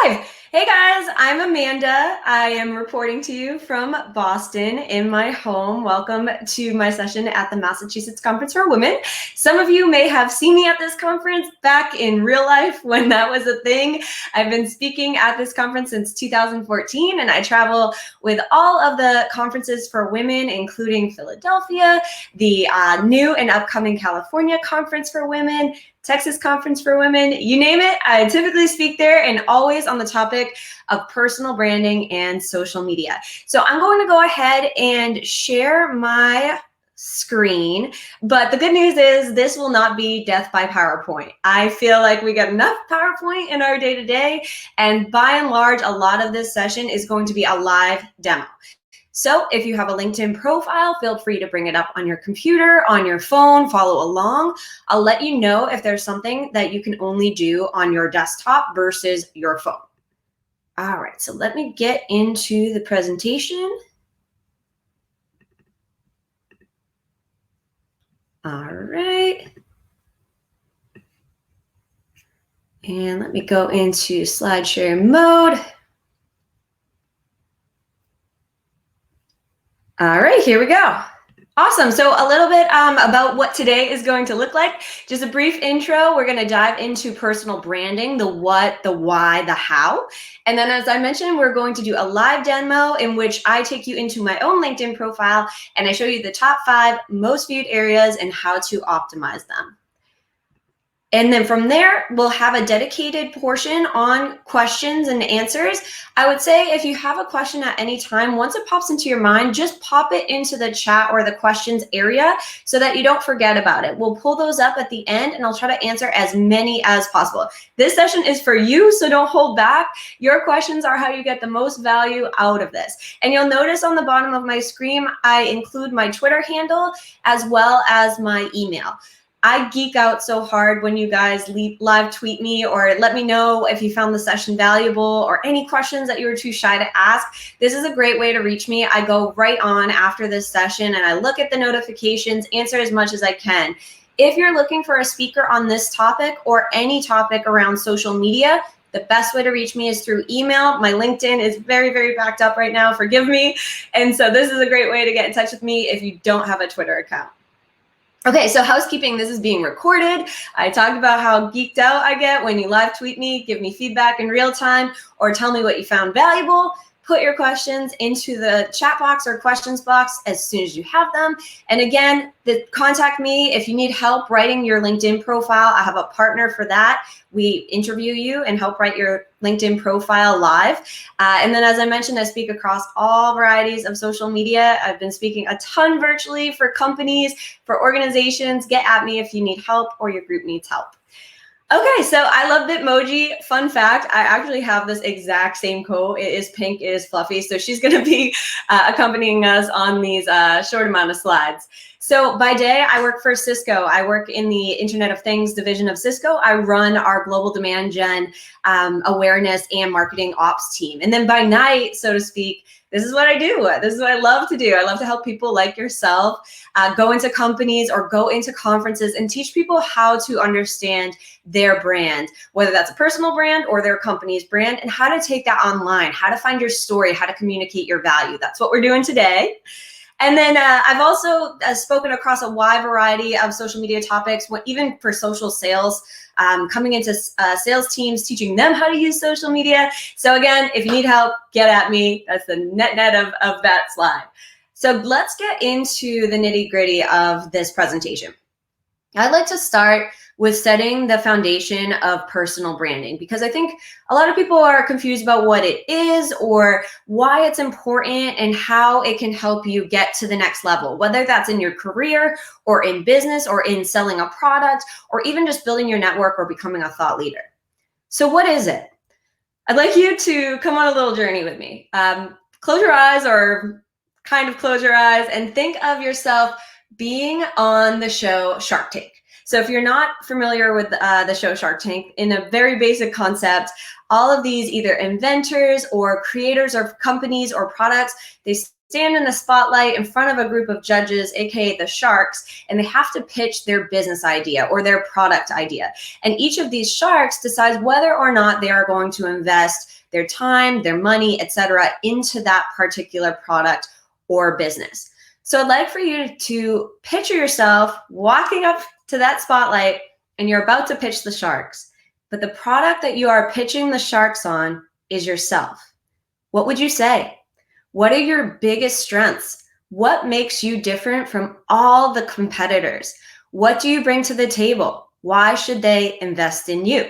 Live. Hey guys, I'm Amanda. I am reporting to you from Boston in my home. Welcome to my session at the Massachusetts Conference for Women. Some of you may have seen me at this conference back in real life when that was a thing. I've been speaking at this conference since 2014, and I travel with all of the conferences for women, including Philadelphia, the new and upcoming California Conference for Women, Texas Conference for Women, you name it. I typically speak there and always on the topic of personal branding and social media. So I'm going to go ahead and share my screen, but the good news is this will not be death by PowerPoint. I feel like we got enough PowerPoint in our day-to-day, and by and large, a lot of this session is going to be a live demo. So if you have a LinkedIn profile, feel free to bring it up on your computer, on your phone, follow along. I'll let you know if there's something that you can only do on your desktop versus your phone. All right, so let me get into the presentation. All right. And let me go into slide share mode. All right, here we go. Awesome. So a little bit about what today is going to look like. Just a brief intro. We're going to dive into personal branding, the what, the why, the how. And then as I mentioned, we're going to do a live demo in which I take you into my own LinkedIn profile and I show you the top 5 most viewed areas and how to optimize them. And then from there, we'll have a dedicated portion on questions and answers. I would say if you have a question at any time, once it pops into your mind, just pop it into the chat or the questions area so that you don't forget about it. We'll pull those up at the end and I'll try to answer as many as possible. This session is for you, so don't hold back. Your questions are how you get the most value out of this. And you'll notice on the bottom of my screen, I include my Twitter handle as well as my email. I geek out so hard when you guys live tweet me or let me know if you found the session valuable or any questions that you were too shy to ask. This is a great way to reach me. I go right on after this session and I look at the notifications, answer as much as I can. If you're looking for a speaker on this topic or any topic around social media, the best way to reach me is through email. My LinkedIn is very, very backed up right now. Forgive me. And so this is a great way to get in touch with me if you don't have a Twitter account. Okay, so housekeeping, this is being recorded. I talked about how geeked out I get when you live tweet me, give me feedback in real time, or tell me what you found valuable. Put your questions into the chat box or questions box as soon as you have them. And again, contact me if you need help writing your LinkedIn profile. I have a partner for that. We interview you and help write your LinkedIn profile live. And then as I mentioned, I speak across all varieties of social media. I've been speaking a ton virtually for companies, for organizations. Get at me if you need help or your group needs help. Okay, so I love Bitmoji. Fun fact, I actually have this exact same quote. It is pink, it is fluffy. So she's going to be accompanying us on these short amount of slides. So by day, I work for Cisco. I work in the Internet of Things division of Cisco. I run our global demand gen awareness and marketing ops team. And then by night, so to speak, this is what I do. This is what I love to do. I love to help people like yourself go into companies or go into conferences and teach people how to understand their brand, whether that's a personal brand or their company's brand, and how to take that online, how to find your story, how to communicate your value. That's what we're doing today. And then I've also spoken across a wide variety of social media topics, even for social sales, coming into sales teams, teaching them how to use social media. So again, if you need help, get at me. That's the net of that slide. So let's get into the nitty gritty of this presentation. I'd like to start with setting the foundation of personal branding, because I think a lot of people are confused about what it is or why it's important and how it can help you get to the next level, whether that's in your career or in business or in selling a product or even just building your network or becoming a thought leader. So what is it? I'd like you to come on a little journey with me. Close your eyes or kind of close your eyes and think of yourself being on the show Shark Tank. So if you're not familiar with the show Shark Tank, in a very basic concept, all of these either inventors or creators of companies or products, they stand in the spotlight in front of a group of judges, aka the sharks, and they have to pitch their business idea or their product idea. And each of these sharks decides whether or not they are going to invest their time, their money, etc., into that particular product or business. So I'd like for you to picture yourself walking up to that spotlight and you're about to pitch the sharks, but the product that you are pitching the sharks on is yourself. What would you say? What are your biggest strengths? What makes you different from all the competitors? What do you bring to the table? Why should they invest in you?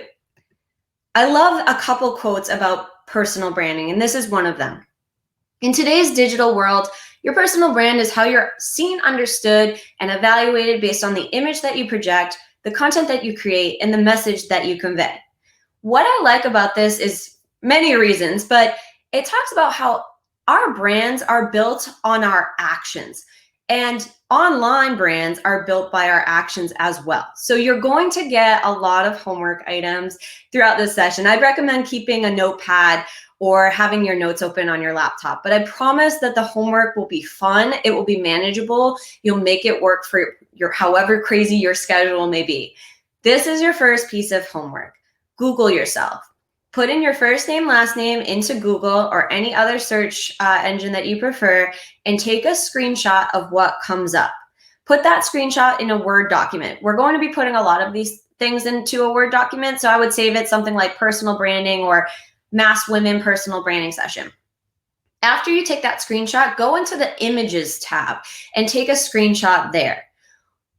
I love a couple quotes about personal branding, and this is one of them. In today's digital world, your personal brand is how you're seen, understood, and evaluated based on the image that you project, the content that you create, and the message that you convey. What I like about this is many reasons, but it talks about how our brands are built on our actions, and online brands are built by our actions as well. So you're going to get a lot of homework items throughout this session. I'd recommend keeping a notepad or having your notes open on your laptop, but I promise that the homework will be fun. It will be manageable. You'll make it work for your however crazy your schedule may be. This is your first piece of homework. Google yourself. Put in your first name, last name into Google or any other search engine that you prefer and take a screenshot of what comes up. Put that screenshot in a Word document. We're going to be putting a lot of these things into a Word document, so I would save it something like personal branding or Mass Women Personal Branding Session. After you take that screenshot, go into the Images tab and take a screenshot there.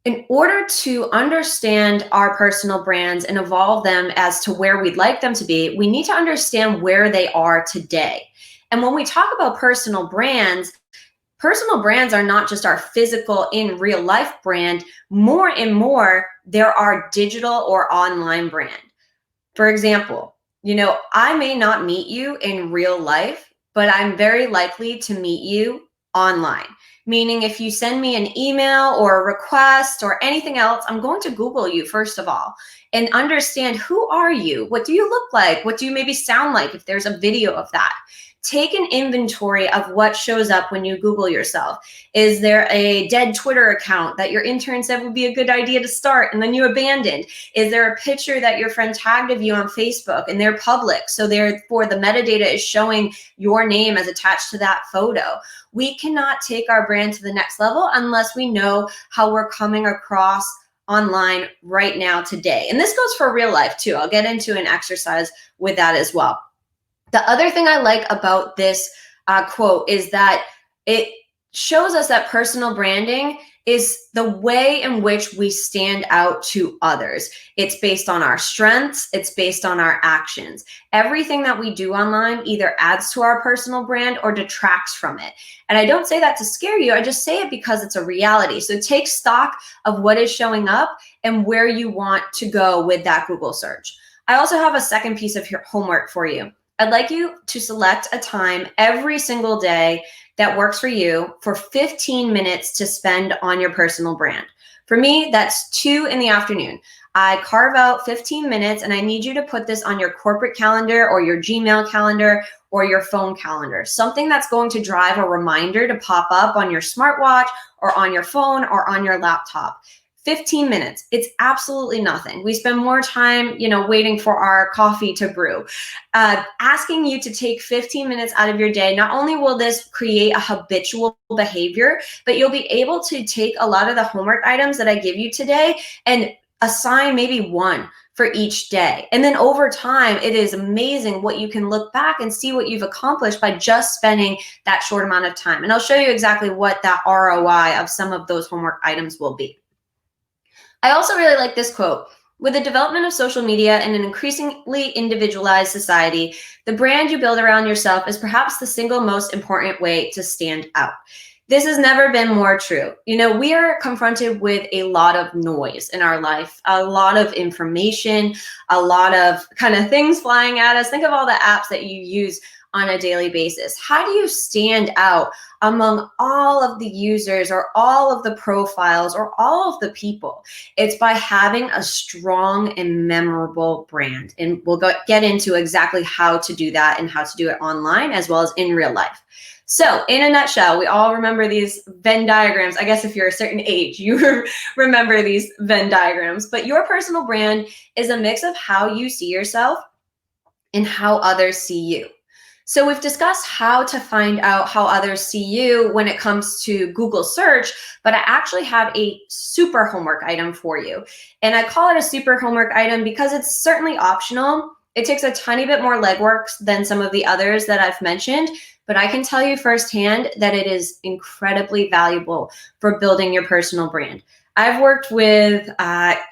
In order to understand our personal brands and evolve them as to where we'd like them to be, we need to understand where they are today. And when we talk about personal brands are not just our physical in real life brand. More and more, they're our digital or online brand. For example, I may not meet you in real life, but I'm very likely to meet you online. Meaning if you send me an email or a request or anything else, I'm going to Google you first of all and understand who are you? What do you look like? What do you maybe sound like if there's a video of that? Take an inventory of what shows up when you Google yourself. Is there a dead Twitter account that your intern said would be a good idea to start and then you abandoned? Is there a picture that your friend tagged of you on Facebook and they're public, so therefore the metadata is showing your name as attached to that photo? We cannot take our brand to the next level unless we know how we're coming across online right now today. And this goes for real life too. I'll get into an exercise with that as well. The other thing I like about this quote is that it shows us that personal branding is the way in which we stand out to others. It's based on our strengths. It's based on our actions. Everything that we do online either adds to our personal brand or detracts from it. And I don't say that to scare you. I just say it because it's a reality. So take stock of what is showing up and where you want to go with that Google search. I also have a second piece of homework for you. I'd like you to select a time every single day that works for you for 15 minutes to spend on your personal brand. For me, that's 2 in the afternoon. I carve out 15 minutes and I need you to put this on your corporate calendar or your Gmail calendar or your phone calendar, something that's going to drive a reminder to pop up on your smartwatch or on your phone or on your laptop. 15 minutes. It's absolutely nothing. We spend more time, waiting for our coffee to brew. Asking you to take 15 minutes out of your day, not only will this create a habitual behavior, but you'll be able to take a lot of the homework items that I give you today and assign maybe one for each day. And then over time, it is amazing what you can look back and see what you've accomplished by just spending that short amount of time. And I'll show you exactly what that ROI of some of those homework items will be. I also really like this quote. With the development of social media and an increasingly individualized society, the brand you build around yourself is perhaps the single most important way to stand out. This has never been more true. We are confronted with a lot of noise in our life, a lot of information, a lot of kind of things flying at us. Think of all the apps that you use on a daily basis? How do you stand out among all of the users or all of the profiles or all of the people? It's by having a strong and memorable brand. And we'll get into exactly how to do that and how to do it online as well as in real life. So in a nutshell, we all remember these Venn diagrams. I guess if you're a certain age, you remember these Venn diagrams, but your personal brand is a mix of how you see yourself and how others see you. So we've discussed how to find out how others see you when it comes to Google search, but I actually have a super homework item for you. And I call it a super homework item because it's certainly optional. It takes a tiny bit more legwork than some of the others that I've mentioned, but I can tell you firsthand that it is incredibly valuable for building your personal brand. I've worked with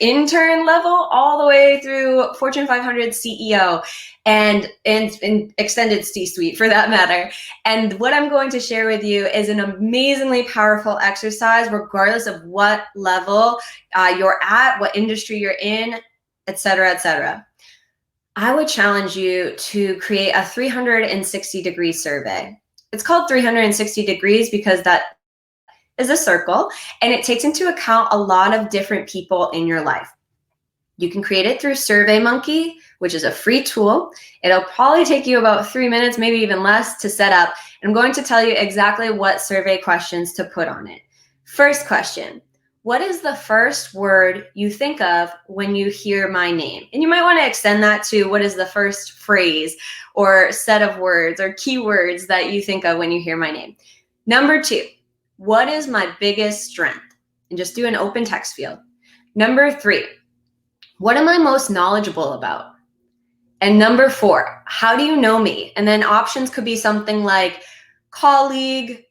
intern level all the way through Fortune 500 CEO and extended C-suite for that matter. And what I'm going to share with you is an amazingly powerful exercise, regardless of what level you're at, what industry you're in, et cetera, et cetera. I would challenge you to create a 360-degree survey. It's called 360 degrees because that is a circle, and it takes into account a lot of different people in your life. You can create it through SurveyMonkey, which is a free tool. It'll probably take you about 3 minutes, maybe even less, to set up. And I'm going to tell you exactly what survey questions to put on it. First question: what is the first word you think of when you hear my name? And you might want to extend that to what is the first phrase or set of words or keywords that you think of when you hear my name. Number 2, what is my biggest strength? And just do an open text field. Number 3, what am I most knowledgeable about? And number 4, how do you know me? And then options could be something like colleague,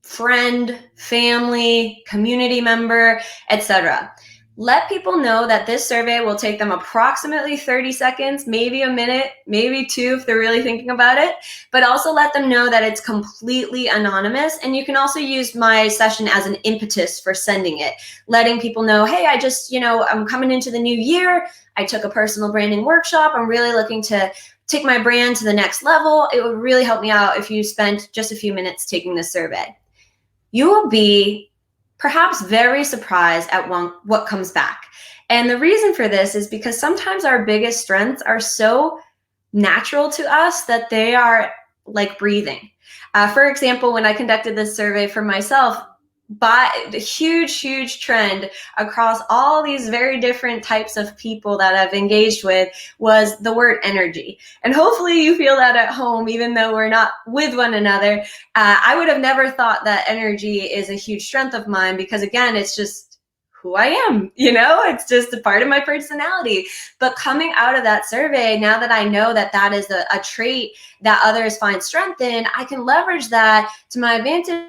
friend, family, community member, etc. Let people know that this survey will take them approximately 30 seconds, maybe a minute, maybe 2 if they're really thinking about it, but also let them know that it's completely anonymous. And you can also use my session as an impetus for sending it, letting people know, hey, I just, I'm coming into the new year. I took a personal branding workshop. I'm really looking to take my brand to the next level. It would really help me out if you spent just a few minutes taking this survey. You will be perhaps very surprised at what comes back. And the reason for this is because sometimes our biggest strengths are so natural to us that they are like breathing. For example, when I conducted this survey for myself, by the huge trend across all these very different types of people that I've engaged with was the word energy. And hopefully you feel that at home, even though we're not with one another. I would have never thought that energy is a huge strength of mine because, again, it's just who I am, it's just a part of my personality. But coming out of that survey, now that I know that that is a trait that others find strength in, I can leverage that to my advantage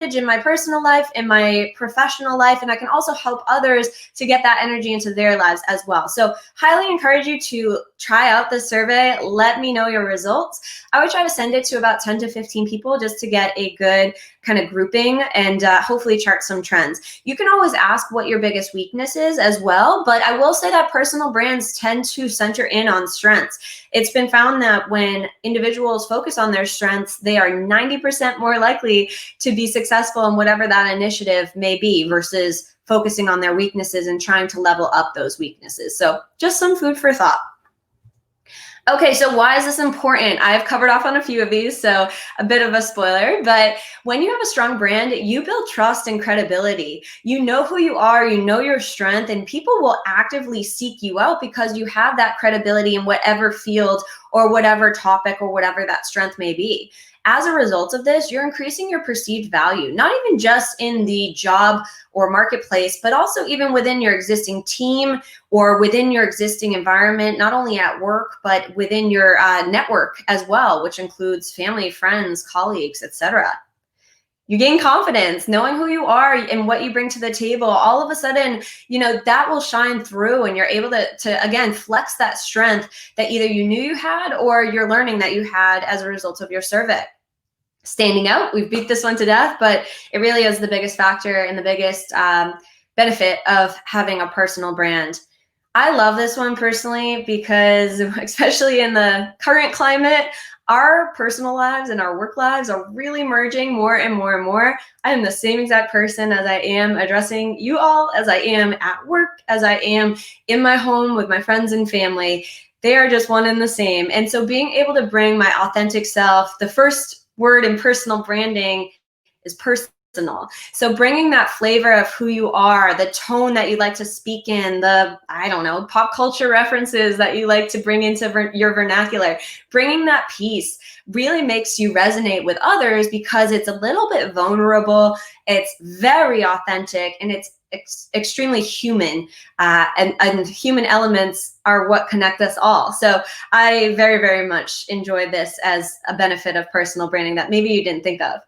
in my personal life, in my professional life, and I can also help others to get that energy into their lives as well. So highly encourage you to try out this survey. Let me know your results. I would try to send it to about 10 to 15 people just to get a good kind of grouping and hopefully chart some trends. You can always ask what your biggest weakness is as well, but I will say that personal brands tend to center in on strengths. It's been found that when individuals focus on their strengths, they are 90% more likely to be successful in whatever that initiative may be versus focusing on their weaknesses and trying to level up those weaknesses. So just some food for thought. Okay, so why is this important? I've covered off on a few of these, so a bit of a spoiler, but when you have a strong brand, you build trust and credibility. You know who you are, you know your strength, and people will actively seek you out because you have that credibility in whatever field or whatever topic or whatever that strength may be. As a result of this, you're increasing your perceived value, not even just in the job or marketplace, but also even within your existing team or within your existing environment, not only at work, but within your network as well, which includes family, friends, colleagues, etc. You gain confidence knowing who you are and what you bring to the table. All of a sudden, that will shine through and you're able to again, flex that strength that either you knew you had or you're learning that you had as a result of your survey. Standing out, we've beat this one to death, but it really is the biggest factor and the biggest benefit of having a personal brand. I love this one personally because, especially in the current climate, our personal lives and our work lives are really merging more and more and more. I am the same exact person as I am addressing you all, as I am at work, as I am in my home with my friends and family. They are just one and the same. And so being able to bring my authentic self, the first word in personal branding is personal. So bringing that flavor of who you are, the tone that you like to speak in, the, I don't know, pop culture references that you like to bring into your vernacular, bringing that piece really makes you resonate with others because it's a little bit vulnerable, it's very authentic, and it's extremely human, and human elements are what connect us all. So I very, very much enjoy this as a benefit of personal branding that maybe you didn't think of.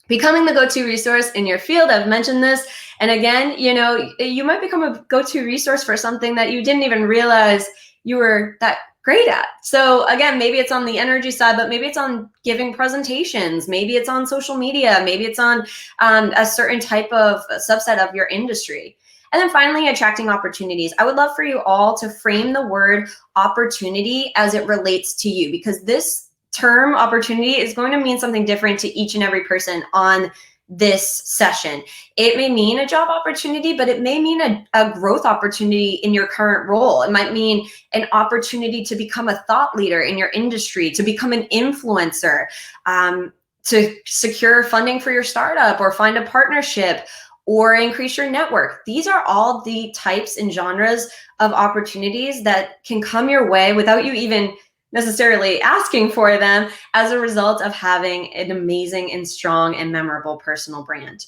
Becoming the go-to resource in your field, I've mentioned this. And again, you might become a go-to resource for something that you didn't even realize you were that great at. So again, maybe it's on the energy side, but maybe it's on giving presentations. Maybe it's on social media. Maybe it's on a certain type of subset of your industry. And then finally, attracting opportunities. I would love for you all to frame the word opportunity as it relates to you, because this term opportunity is going to mean something different to each and every person on this session. It may mean a job opportunity, but it may mean a growth opportunity in your current role. It might mean an opportunity to become a thought leader in your industry, to become an influencer, to secure funding for your startup or find a partnership or increase your network. These are all the types and genres of opportunities that can come your way without you even necessarily asking for them as a result of having an amazing and strong and memorable personal brand.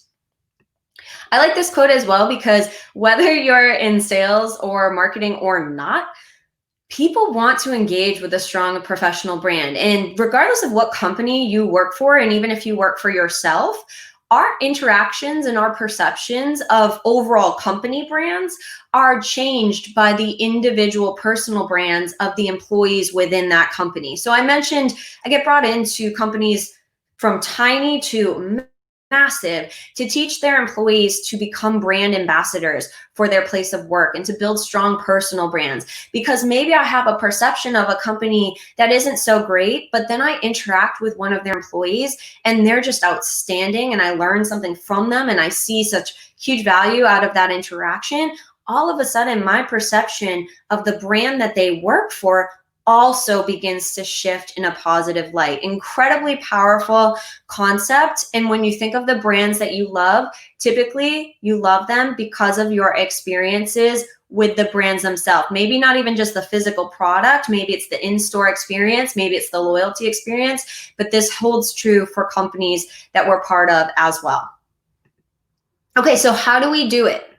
I like this quote as well because whether you're in sales or marketing or not, people want to engage with a strong professional brand. And regardless of what company you work for, and even if you work for yourself, our interactions and our perceptions of overall company brands are changed by the individual personal brands of the employees within that company. So I mentioned I get brought into companies from tiny to massive to teach their employees to become brand ambassadors for their place of work and to build strong personal brands. Because maybe I have a perception of a company that isn't so great, but then I interact with one of their employees and they're just outstanding and I learn something from them and I see such huge value out of that interaction. All of a sudden, my perception of the brand that they work for also begins to shift in a positive light. Incredibly powerful concept. And when you think of the brands that you love, typically you love them because of your experiences with the brands themselves. Maybe not even just the physical product, maybe it's the in-store experience, maybe it's the loyalty experience, but this holds true for companies that we're part of as well. Okay, so how do we do it?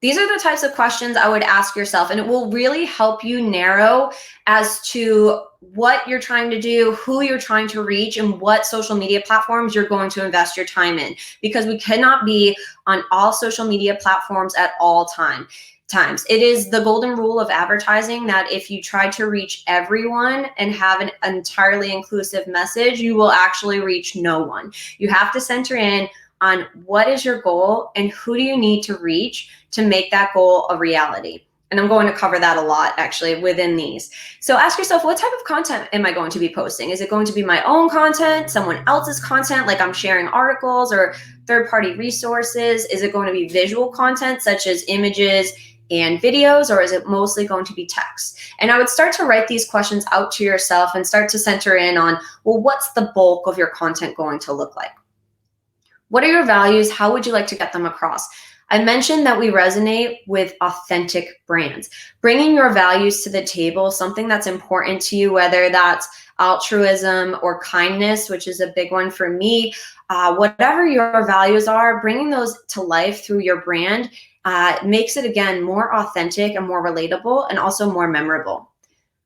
These are the types of questions I would ask yourself, and it will really help you narrow as to what you're trying to do, who you're trying to reach, and what social media platforms you're going to invest your time in, because we cannot be on all social media platforms at all times. It is the golden rule of advertising that if you try to reach everyone and have an entirely inclusive message, you will actually reach no one. You have to center in on what is your goal and who do you need to reach to make that goal a reality. And I'm going to cover that a lot actually within these. So ask yourself, what type of content am I going to be posting? Is it going to be my own content, someone else's content, like I'm sharing articles or third-party resources? Is it going to be visual content such as images and videos, or is it mostly going to be text? And I would start to write these questions out to yourself and start to center in on, well, what's the bulk of your content going to look like? What are your values? How would you like to get them across? I mentioned that we resonate with authentic brands. Bringing your values to the table, something that's important to you, whether that's altruism or kindness, which is a big one for me, whatever your values are, bringing those to life through your brand makes it, again, more authentic and more relatable and also more memorable.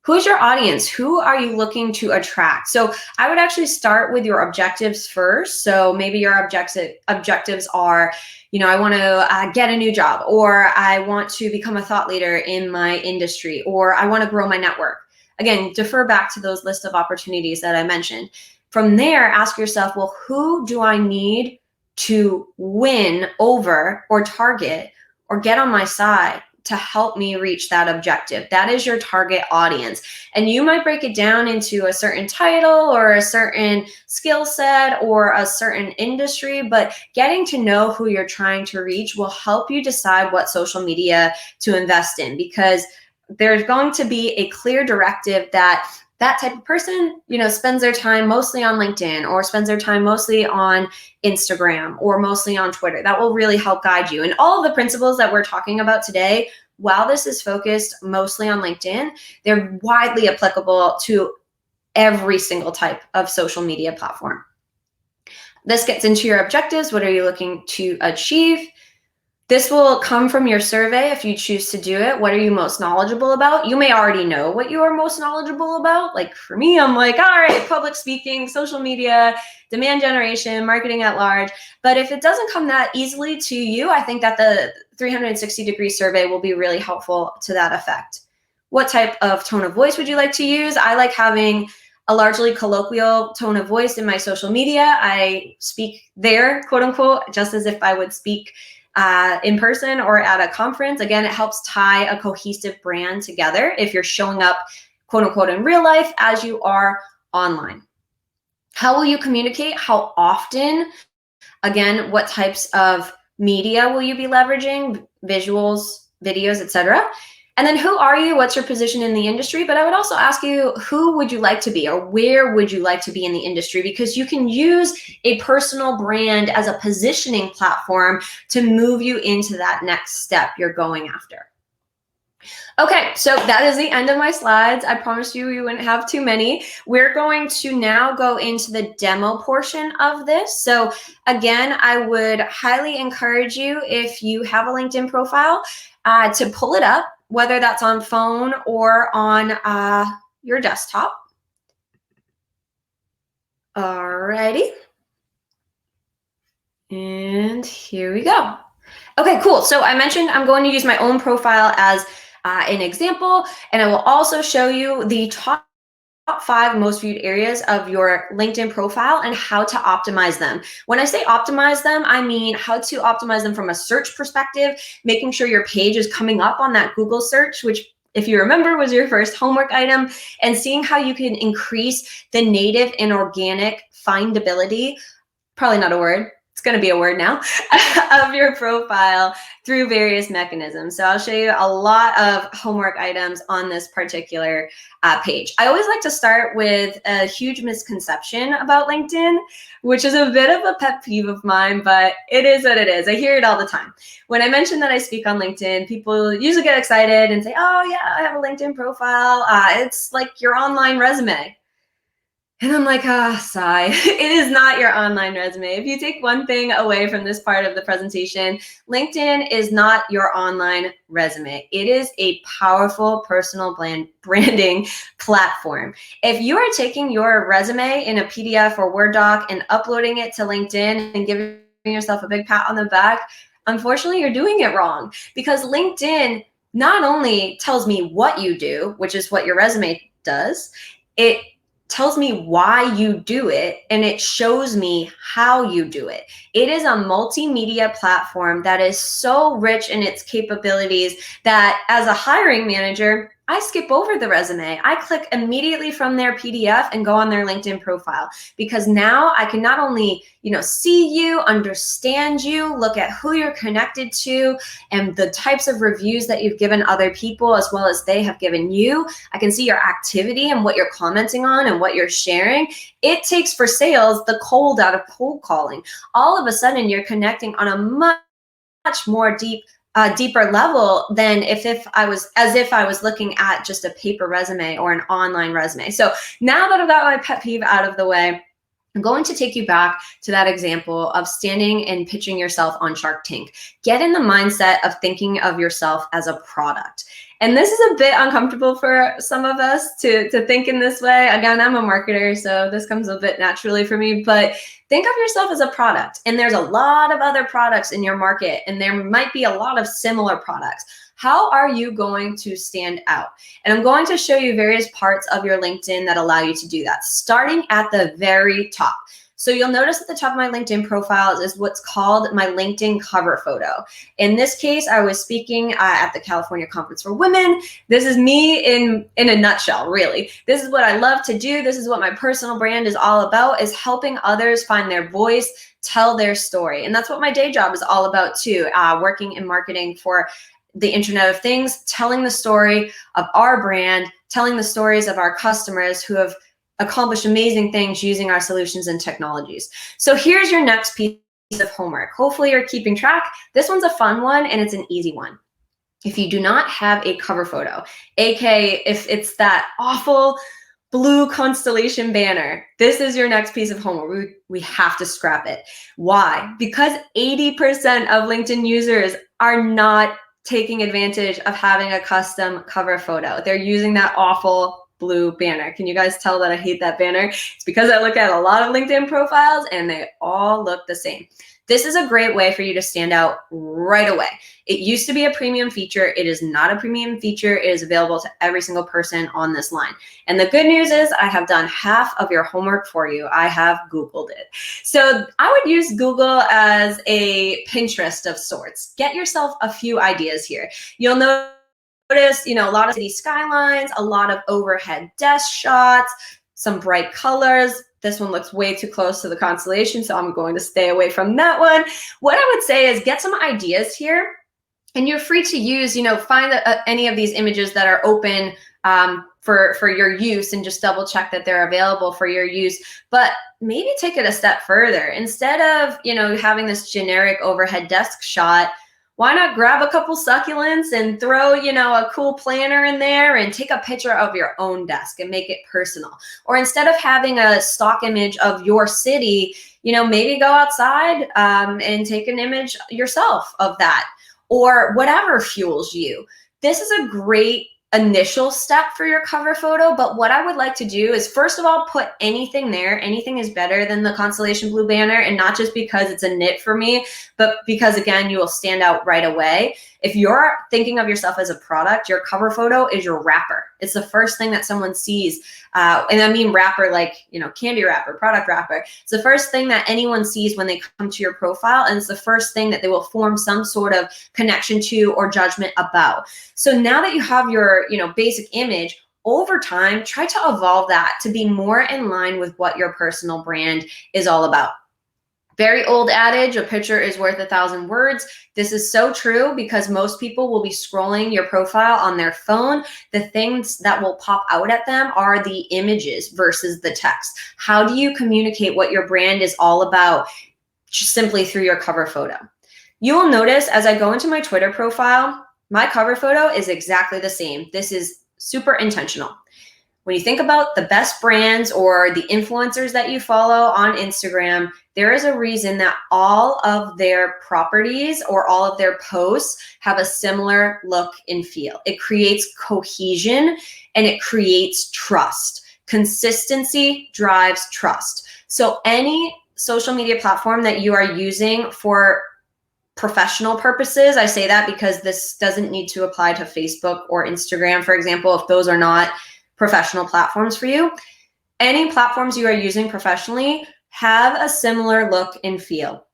Who's your audience? Who are you looking to attract? So I would actually start with your objectives first. So maybe your objectives are, I want to get a new job, or I want to become a thought leader in my industry, or I want to grow my network. Again, defer back to those list of opportunities that I mentioned. From there, ask yourself, well, who do I need to win over or target or get on my side to help me reach that objective. That is your target audience. And you might break it down into a certain title or a certain skill set or a certain industry, but getting to know who you're trying to reach will help you decide what social media to invest in, because there's going to be a clear directive that that type of person, spends their time mostly on LinkedIn or spends their time mostly on Instagram or mostly on Twitter. That will really help guide you. And all of the principles that we're talking about today, while this is focused mostly on LinkedIn, they're widely applicable to every single type of social media platform. This gets into your objectives. What are you looking to achieve? This will come from your survey if you choose to do it. What are you most knowledgeable about? You may already know what you are most knowledgeable about. Like for me, I'm like, all right, public speaking, social media, demand generation, marketing at large. But if it doesn't come that easily to you, I think that the 360-degree survey will be really helpful to that effect. What type of tone of voice would you like to use? I like having a largely colloquial tone of voice in my social media. I speak there, quote unquote, just as if I would speak in person or at a conference. Again, it helps tie a cohesive brand together if you're showing up, quote unquote, in real life as you are online. How will you communicate? How often? Again, what types of media will you be leveraging? Visuals, videos, etc. And then who are you? What's your position in the industry? But I would also ask you, who would you like to be, or where would you like to be in the industry? Because you can use a personal brand as a positioning platform to move you into that next step you're going after. Okay, so that is the end of my slides. I promised you we wouldn't have too many. We're going to now go into the demo portion of this. So again, I would highly encourage you, if you have a LinkedIn profile, to pull it up, whether that's on phone or on your desktop. Alrighty. And here we go. Okay, cool. So I mentioned I'm going to use my own profile as an example, and I will also show you the top 5 most viewed areas of your LinkedIn profile and how to optimize them. When I say optimize them, I mean how to optimize them from a search perspective, making sure your page is coming up on that Google search, which, if you remember, was your first homework item, and seeing how you can increase the native and organic findability, probably not a word, it's going to be a word now, of your profile through various mechanisms. So I'll show you a lot of homework items on this particular page. I always like to start with a huge misconception about LinkedIn, which is a bit of a pet peeve of mine, but it is what it is. I hear it all the time. When I mention that I speak on LinkedIn, people usually get excited and say, oh yeah, I have a LinkedIn profile. It's like your online resume. And I'm like, sigh. It is not your online resume. If you take one thing away from this part of the presentation, LinkedIn is not your online resume. It is a powerful personal branding platform. If you are taking your resume in a PDF or Word doc and uploading it to LinkedIn and giving yourself a big pat on the back, unfortunately, you're doing it wrong, because LinkedIn not only tells me what you do, which is what your resume does, it tells me why you do it, and it shows me how you do it. It is a multimedia platform that is so rich in its capabilities that as a hiring manager, I skip over the resume. I click immediately from their PDF and go on their LinkedIn profile, because now I can not only, see you, understand you, look at who you're connected to and the types of reviews that you've given other people as well as they have given you. I can see your activity and what you're commenting on and what you're sharing. It takes for sales the cold out of cold calling. All of a sudden, you're connecting on a much more deeper level than if I was looking at just a paper resume or an online resume. So now that I've got my pet peeve out of the way, I'm going to take you back to that example of standing and pitching yourself on Shark Tank. Get in the mindset of thinking of yourself as a product. And this is a bit uncomfortable for some of us to think in this way. Again, I'm a marketer, so this comes a bit naturally for me, but think of yourself as a product. And there's a lot of other products in your market, and there might be a lot of similar products. How are you going to stand out? And I'm going to show you various parts of your LinkedIn that allow you to do that, starting at the very top. So you'll notice at the top of my LinkedIn profile is what's called my LinkedIn cover photo. In this case, I was speaking at the California Conference for Women. This is me in a nutshell, really. This is what I love to do. This is what my personal brand is all about, is helping others find their voice, tell their story. And that's what my day job is all about too, working in marketing for the Internet of Things, telling the story of our brand, telling the stories of our customers who have accomplished amazing things using our solutions and technologies. So here's your next piece of homework. Hopefully you're keeping track. This one's a fun one and it's an easy one. If you do not have a cover photo, aka if it's that awful blue constellation banner, this is your next piece of homework. We have to scrap it. Why? Because 80% of LinkedIn users are not taking advantage of having a custom cover photo. They're using that awful blue banner. Can you guys tell that I hate that banner? It's because I look at a lot of LinkedIn profiles and they all look the same. This is a great way for you to stand out right away. It used to be a premium feature. It is not a premium feature. It is available to every single person on this line. And the good news is I have done half of your homework for you. I have Googled it. So I would use Google as a Pinterest of sorts. Get yourself a few ideas here. You'll notice, a lot of city skylines, a lot of overhead desk shots, some bright colors. This one looks way too close to the constellation, so I'm going to stay away from that one. What I would say is get some ideas here, and you're free to use, find any of these images that are open for your use and just double check that they're available for your use. But maybe take it a step further. Instead of, having this generic overhead desk shot, why not grab a couple succulents and throw, a cool planner in there and take a picture of your own desk and make it personal? Or instead of having a stock image of your city, maybe go outside and take an image yourself of that, or whatever fuels you. This is a great initial step for your cover photo, but what I would like to do is, first of all, put anything there. Anything is better than the constellation blue banner, and not just because it's a nit for me, but because, again, you will stand out right away. If you're thinking of yourself as a product, your cover photo is your wrapper. It's the first thing that someone sees. And I mean wrapper like, candy wrapper, product wrapper. It's the first thing that anyone sees when they come to your profile, and it's the first thing that they will form some sort of connection to or judgment about. So now that you have your, basic image, over time, try to evolve that to be more in line with what your personal brand is all about. Very old adage, a picture is worth 1,000 words. This is so true because most people will be scrolling your profile on their phone. The things that will pop out at them are the images versus the text. How do you communicate what your brand is all about? Just simply through your cover photo. You will notice as I go into my Twitter profile, my cover photo is exactly the same. This is super intentional. When you think about the best brands or the influencers that you follow on Instagram, there is a reason that all of their properties or all of their posts have a similar look and feel. It creates cohesion and it creates trust. Consistency drives trust. So any social media platform that you are using for professional purposes, I say that because this doesn't need to apply to Facebook or Instagram, for example, if those are not professional platforms for you. Any platforms you are using professionally have a similar look and feel.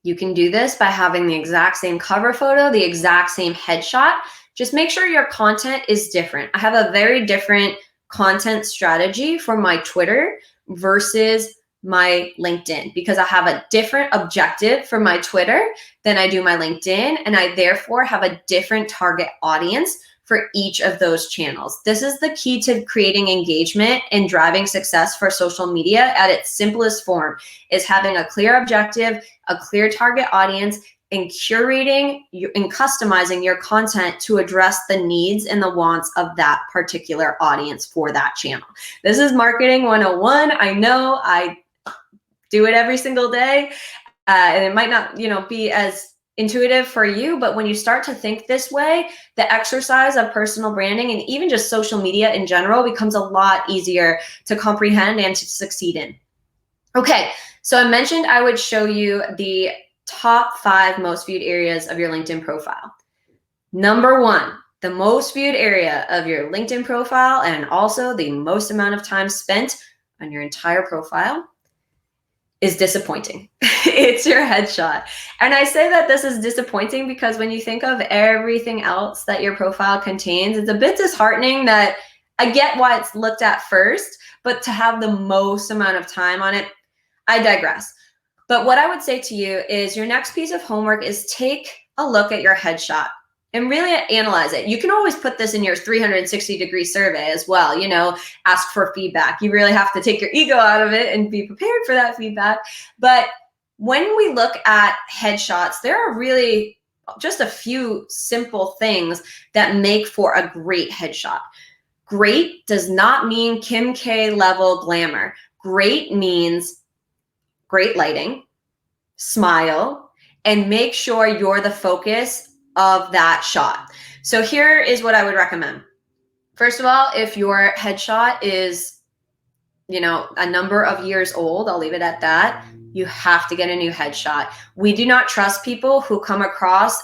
You can do this by having the exact same cover photo, the exact same headshot. Just make sure your content is different. I have a very different content strategy for my Twitter versus my LinkedIn because I have a different objective for my Twitter than I do my LinkedIn, and I therefore have a different target audience for each of those channels. This is the key to creating engagement and driving success for social media at its simplest form, is having a clear objective, a clear target audience, and curating and customizing your content to address the needs and the wants of that particular audience for that channel. This is marketing 101. I know I do it every single day, and it might not, be as intuitive for you, but when you start to think this way, the exercise of personal branding and even just social media in general becomes a lot easier to comprehend and to succeed in. Okay, so I mentioned I would show you the top 5 most viewed areas of your LinkedIn profile. Number 1, the most viewed area of your LinkedIn profile and also the most amount of time spent on your entire profile is disappointing. It's your headshot. And I say that this is disappointing because when you think of everything else that your profile contains, it's a bit disheartening that I get why it's looked at first, but to have the most amount of time on it, I digress. But what I would say to you is your next piece of homework is take a look at your headshot and really analyze it. You can always put this in your 360-degree survey as well, ask for feedback. You really have to take your ego out of it and be prepared for that feedback. But when we look at headshots, there are really just a few simple things that make for a great headshot. Great does not mean Kim K level glamour. Great means great lighting, smile, and make sure you're the focus of that shot. So here is what I would recommend. First of all, if your headshot is, a number of years old, I'll leave it at that, you have to get a new headshot. We do not trust people who come across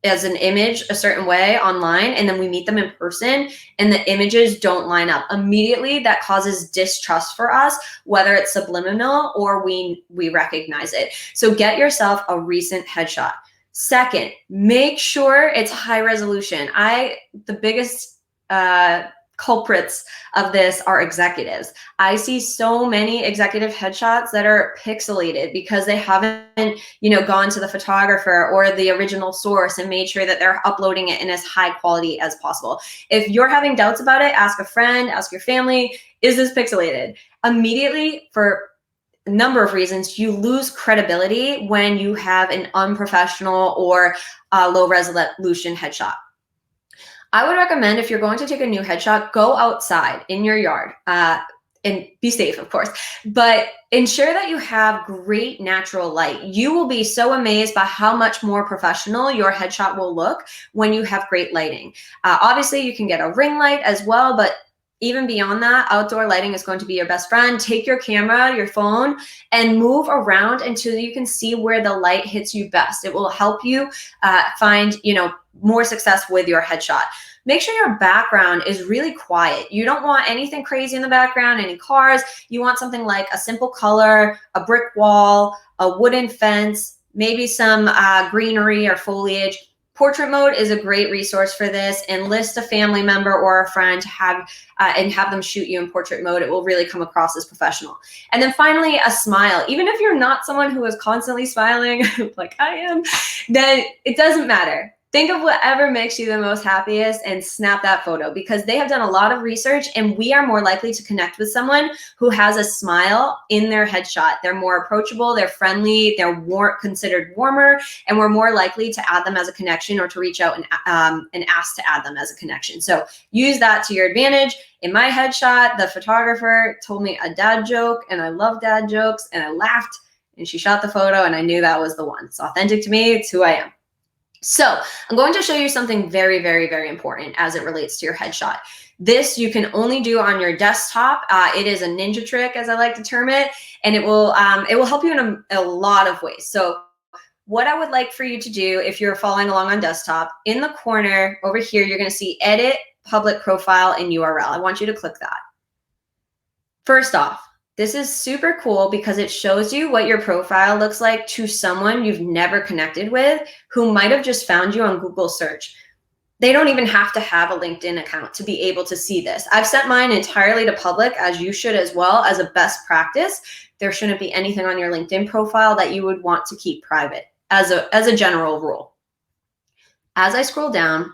as an image a certain way online, and then we meet them in person and the images don't line up. Immediately that causes distrust for us, whether it's subliminal or we recognize it. So get yourself a recent headshot. Second, make sure it's high resolution. The biggest culprits of this are executives. I see so many executive headshots that are pixelated because they haven't, gone to the photographer or the original source and made sure that they're uploading it in as high quality as possible. If you're having doubts about it, ask a friend, ask your family, is this pixelated? Immediately, for a number of reasons, you lose credibility when you have an unprofessional or low resolution headshot. I would recommend, if you're going to take a new headshot, go outside in your yard and be safe, of course, but ensure that you have great natural light. You will be so amazed by how much more professional your headshot will look when you have great lighting. Obviously, you can get a ring light as well, but even beyond that, outdoor lighting is going to be your best friend. Take your camera, your phone, and move around until you can see where the light hits you best. It will help you find, more success with your headshot. Make sure your background is really quiet. You don't want anything crazy in the background, any cars. You want something like a simple color, a brick wall, a wooden fence, maybe some greenery or foliage. Portrait mode is a great resource for this. Enlist a family member or a friend to have them shoot you in portrait mode. It will really come across as professional. And then finally, a smile. Even if you're not someone who is constantly smiling like I am, then it doesn't matter. Think of whatever makes you the most happiest and snap that photo, because they have done a lot of research and we are more likely to connect with someone who has a smile in their headshot. They're more approachable, they're friendly, they're considered warmer, and we're more likely to add them as a connection or to reach out and ask to add them as a connection. So use that to your advantage. In my headshot, the photographer told me a dad joke, and I love dad jokes, and I laughed, and she shot the photo, and I knew that was the one. It's authentic to me, it's who I am. So I'm going to show you something very, very, very important as it relates to your headshot. This you can only do on your desktop. It is a ninja trick, as I like to term it, and it will help you in a lot of ways. So what I would like for you to do, if you're following along on desktop, in the corner over here, you're going to see Edit Public Profile and URL. I want you to click that. First off, this is super cool because it shows you what your profile looks like to someone you've never connected with who might have just found you on Google search. They don't even have to have a LinkedIn account to be able to see this. I've set mine entirely to public, as you should as well, as a best practice. There shouldn't be anything on your LinkedIn profile that you would want to keep private as a general rule. As I scroll down,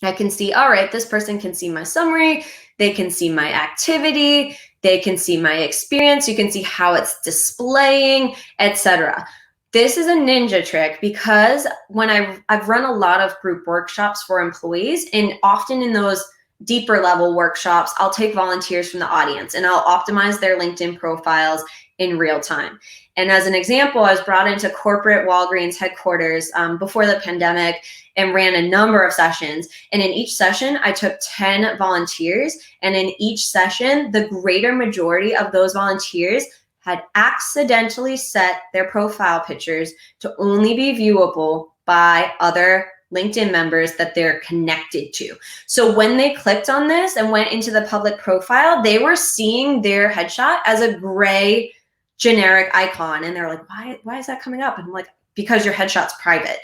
I can see, all right, this person can see my summary, they can see my activity, they can see my experience, you can see how it's displaying, etc. This is a ninja trick because when I've run a lot of group workshops for employees, and often in those deeper level workshops, I'll take volunteers from the audience and I'll optimize their LinkedIn profiles in real time. And as an example, I was brought into corporate Walgreens headquarters before the pandemic and ran a number of sessions. And in each session, I took 10 volunteers. And in each session, the greater majority of those volunteers had accidentally set their profile pictures to only be viewable by other LinkedIn members that they're connected to. So when they clicked on this and went into the public profile, they were seeing their headshot as a gray generic icon. And they're like, why is that coming up? And I'm like, because your headshot's private.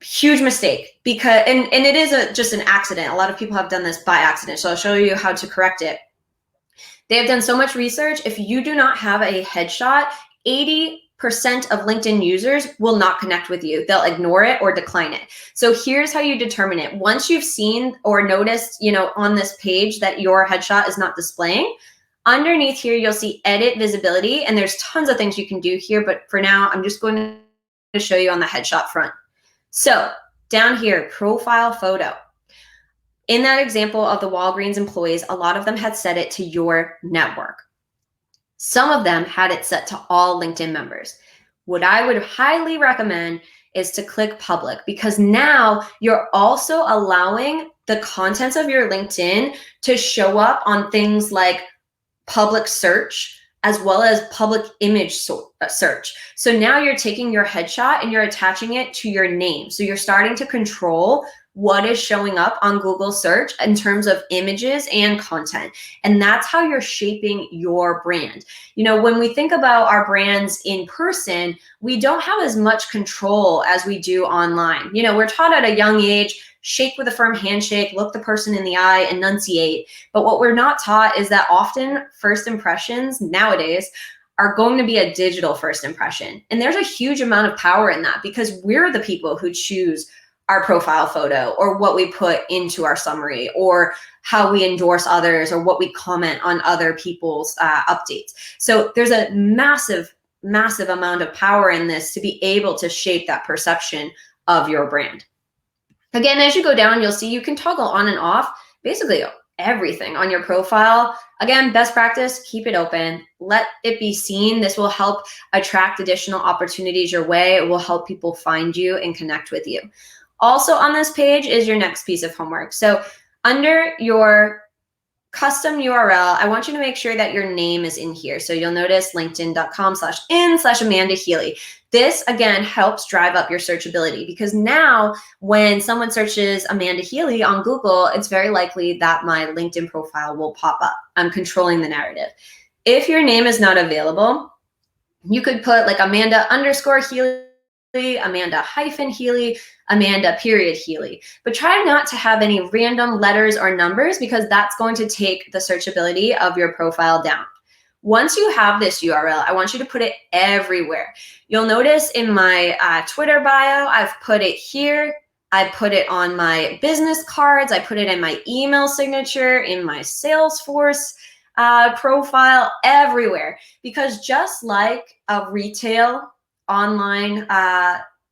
Huge mistake, because and it is just an accident. A lot of people have done this by accident. So I'll show you how to correct it. They have done so much research. If you do not have a headshot, 80% of LinkedIn users will not connect with you. They'll ignore it or decline it. So here's how you determine it. Once you've seen or noticed, on this page that your headshot is not displaying, underneath here, you'll see edit visibility, and there's tons of things you can do here. But for now, I'm just going to show you on the headshot front. So down here, profile photo. In that example of the Walgreens employees, a lot of them had set it to your network. Some of them had it set to all LinkedIn members. What I would highly recommend is to click public, because now you're also allowing the contents of your LinkedIn to show up on things like public search, as well as public image search. So now you're taking your headshot and you're attaching it to your name. So you're starting to control what is showing up on Google search in terms of images and content. And that's how you're shaping your brand. When we think about our brands in person, we don't have as much control as we do online. We're taught at a young age, shake with a firm handshake, look the person in the eye, enunciate. But what we're not taught is that often first impressions nowadays are going to be a digital first impression. And there's a huge amount of power in that, because we're the people who choose our profile photo, or what we put into our summary, or how we endorse others, or what we comment on other people's updates. So there's a massive, massive amount of power in this to be able to shape that perception of your brand. Again, as you go down, you'll see you can toggle on and off basically everything on your profile. Again, best practice, keep it open, let it be seen. This will help attract additional opportunities your way. It will help people find you and connect with you. Also on this page is your next piece of homework. So under your custom URL, I want you to make sure that your name is in here. So you'll notice linkedin.com/in/Amanda Healy. This, again, helps drive up your searchability, because now when someone searches Amanda Healy on Google, it's very likely that my LinkedIn profile will pop up. I'm controlling the narrative. If your name is not available, you could put like Amanda_Healy, Amanda-Healy, Amanda.Healy. But try not to have any random letters or numbers, because that's going to take the searchability of your profile down. Once you have this URL, I want you to put it everywhere. You'll notice in my Twitter bio, I've put it here. I put it on my business cards. I put it in my email signature, in my Salesforce profile, everywhere. Because just like a retail online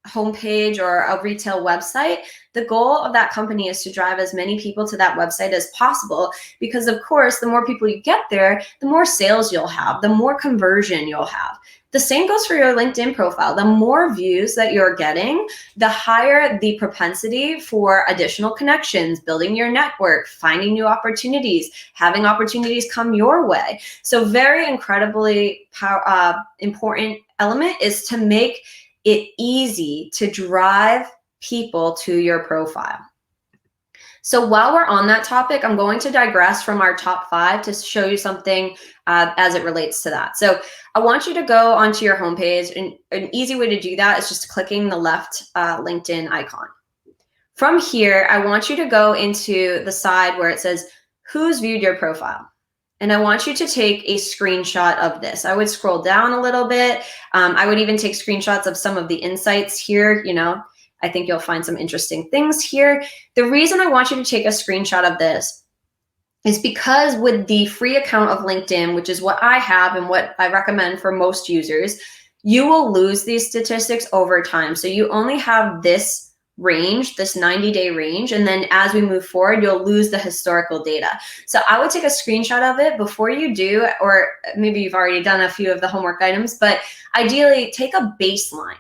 homepage or a retail website, the goal of that company is to drive as many people to that website as possible, because of course, the more people you get there, the more sales you'll have, the more conversion you'll have. The same goes for your LinkedIn profile. The more views that you're getting, the higher the propensity for additional connections, building your network, finding new opportunities, having opportunities come your way. So very incredibly important element is to make it easy to drive people to your profile. So while we're on that topic, I'm going to digress from our top 5 to show you something as it relates to that. So I want you to go onto your homepage, and an easy way to do that is just clicking the left LinkedIn icon. From here, I want you to go into the side where it says, who's viewed your profile? And I want you to take a screenshot of this. I would scroll down a little bit. I would even take screenshots of some of the insights here. I think you'll find some interesting things here. The reason I want you to take a screenshot of this is because with the free account of LinkedIn, which is what I have and what I recommend for most users, you will lose these statistics over time. So you only have this range, this 90-day range, and then as we move forward, you'll lose the historical data. So I would take a screenshot of it before you do, or maybe you've already done a few of the homework items, but ideally take a baseline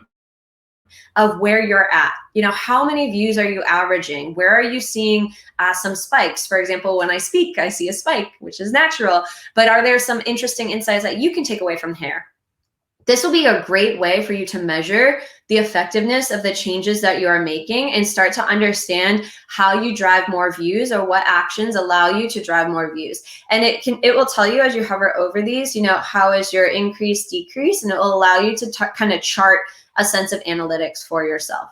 of where you're at. How many views are you averaging? Where are you seeing some spikes? For example, when I speak, I see a spike, which is natural, but are there some interesting insights that you can take away from here? This will be a great way for you to measure the effectiveness of the changes that you are making and start to understand how you drive more views or what actions allow you to drive more views. And it will tell you as you hover over these, how is your increase, decrease, and it will allow you to kind of chart a sense of analytics for yourself.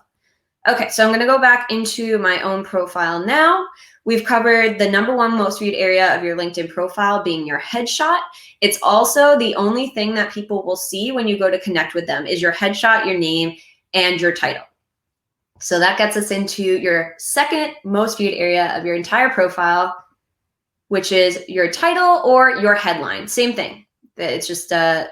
Okay, so I'm going to go back into my own profile now. We've covered the #1 most viewed area of your LinkedIn profile being your headshot. It's also the only thing that people will see when you go to connect with them is your headshot, your name, and your title. So that gets us into your second most viewed area of your entire profile, which is your title or your headline. Same thing. It's just a